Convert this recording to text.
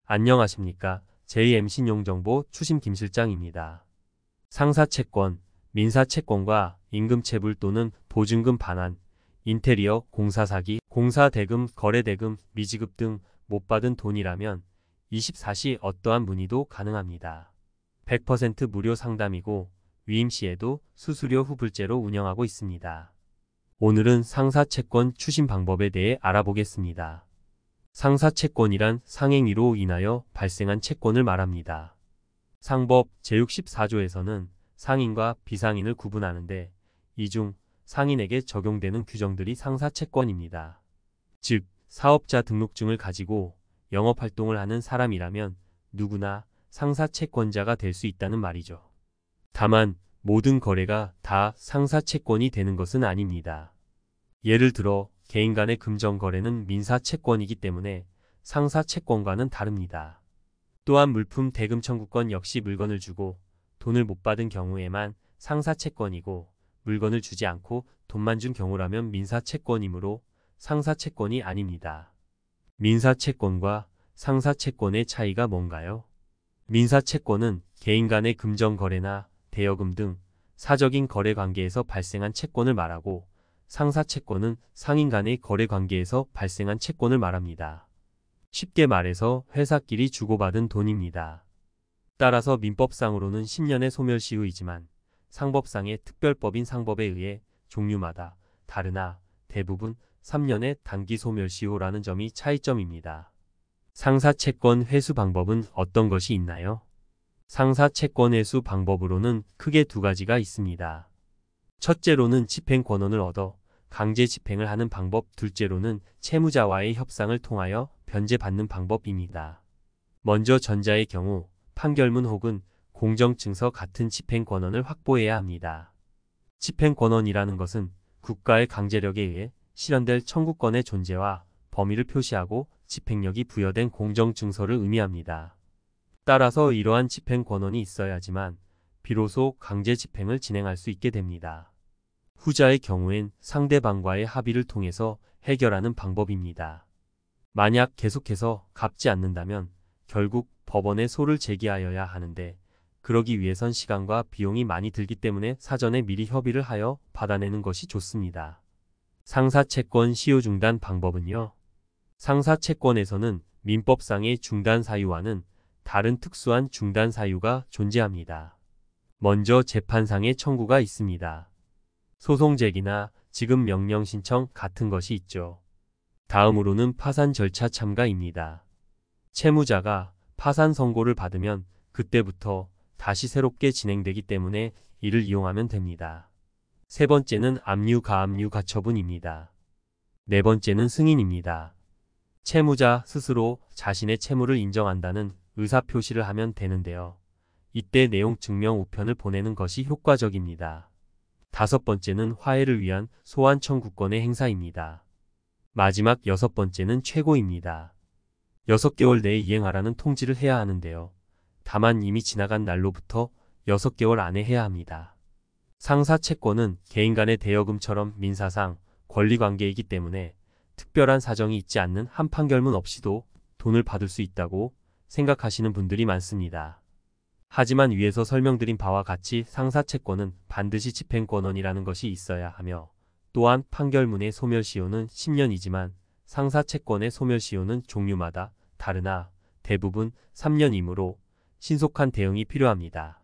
안녕하십니까. JM신용정보 추심 김실장입니다. 상사채권, 민사채권과 임금체불 또는 보증금 반환, 인테리어, 공사사기, 공사대금, 거래대금, 미지급 등 못 받은 돈이라면 24시 어떠한 문의도 가능합니다. 100% 무료 상담이고 위임시에도 수수료 후불제로 운영하고 있습니다. 오늘은 상사채권 추심 방법에 대해 알아보겠습니다. 상사채권이란 상행위로 인하여 발생한 채권을 말합니다. 상법 제64조에서는 상인과 비상인을 구분하는데 이 중 상인에게 적용되는 규정들이 상사채권입니다. 즉, 사업자 등록증을 가지고 영업활동을 하는 사람이라면 누구나 상사채권자가 될 수 있다는 말이죠. 다만 모든 거래가 다 상사채권이 되는 것은 아닙니다. 예를 들어 개인 간의 금전거래는 민사채권이기 때문에 상사채권과는 다릅니다. 또한 물품 대금 청구권 역시 물건을 주고 돈을 못 받은 경우에만 상사채권이고 물건을 주지 않고 돈만 준 경우라면 민사채권이므로 상사채권이 아닙니다. 민사채권과 상사채권의 차이가 뭔가요? 민사채권은 개인 간의 금전거래나 대여금 등 사적인 거래관계에서 발생한 채권을 말하고 상사채권은 상인 간의 거래관계에서 발생한 채권을 말합니다. 쉽게 말해서 회사끼리 주고받은 돈입니다. 따라서 민법상으로는 10년의 소멸시효이지만 상법상의 특별법인 상법에 의해 종류마다 다르나 대부분 3년의 단기 소멸시효라는 점이 차이점입니다. 상사채권 회수 방법은 어떤 것이 있나요? 상사채권 회수 방법으로는 크게 두 가지가 있습니다. 첫째로는 집행권원을 얻어 강제 집행을 하는 방법, 둘째로는 채무자와의 협상을 통하여 변제받는 방법입니다. 먼저 전자의 경우 판결문 혹은 공정증서 같은 집행권원을 확보해야 합니다. 집행권원이라는 것은 국가의 강제력에 의해 실현될 청구권의 존재와 범위를 표시하고 집행력이 부여된 공정증서를 의미합니다. 따라서 이러한 집행권원이 있어야지만 비로소 강제 집행을 진행할 수 있게 됩니다. 후자의 경우엔 상대방과의 합의를 통해서 해결하는 방법입니다. 만약 계속해서 갚지 않는다면 결국 법원에 소를 제기하여야 하는데 그러기 위해선 시간과 비용이 많이 들기 때문에 사전에 미리 협의를 하여 받아내는 것이 좋습니다. 상사채권 시효 중단 방법은요. 상사채권에서는 민법상의 중단 사유와는 다른 특수한 중단 사유가 존재합니다. 먼저 재판상의 청구가 있습니다. 소송 제기나 지급 명령 신청 같은 것이 있죠. 다음으로는 파산 절차 참가입니다. 채무자가 파산 선고를 받으면 그때부터 다시 새롭게 진행되기 때문에 이를 이용하면 됩니다. 세 번째는 압류 가압류 가처분입니다. 네 번째는 승인입니다. 채무자 스스로 자신의 채무를 인정한다는 의사표시를 하면 되는데요. 이때 내용 증명 우편을 보내는 것이 효과적입니다. 다섯 번째는 화해를 위한 소환 청구권의 행사입니다. 마지막 여섯 번째는 최고입니다. 6개월 내에 이행하라는 통지를 해야 하는데요. 다만 이미 지나간 날로부터 6개월 안에 해야 합니다. 상사채권은 개인 간의 대여금처럼 민사상 권리관계이기 때문에 특별한 사정이 있지 않는 한 판결문 없이도 돈을 받을 수 있다고 생각하시는 분들이 많습니다. 하지만 위에서 설명드린 바와 같이 상사채권은 반드시 집행권원이라는 것이 있어야 하며 또한 판결문의 소멸시효는 10년이지만 상사채권의 소멸시효는 종류마다 다르나 대부분 3년이므로 신속한 대응이 필요합니다.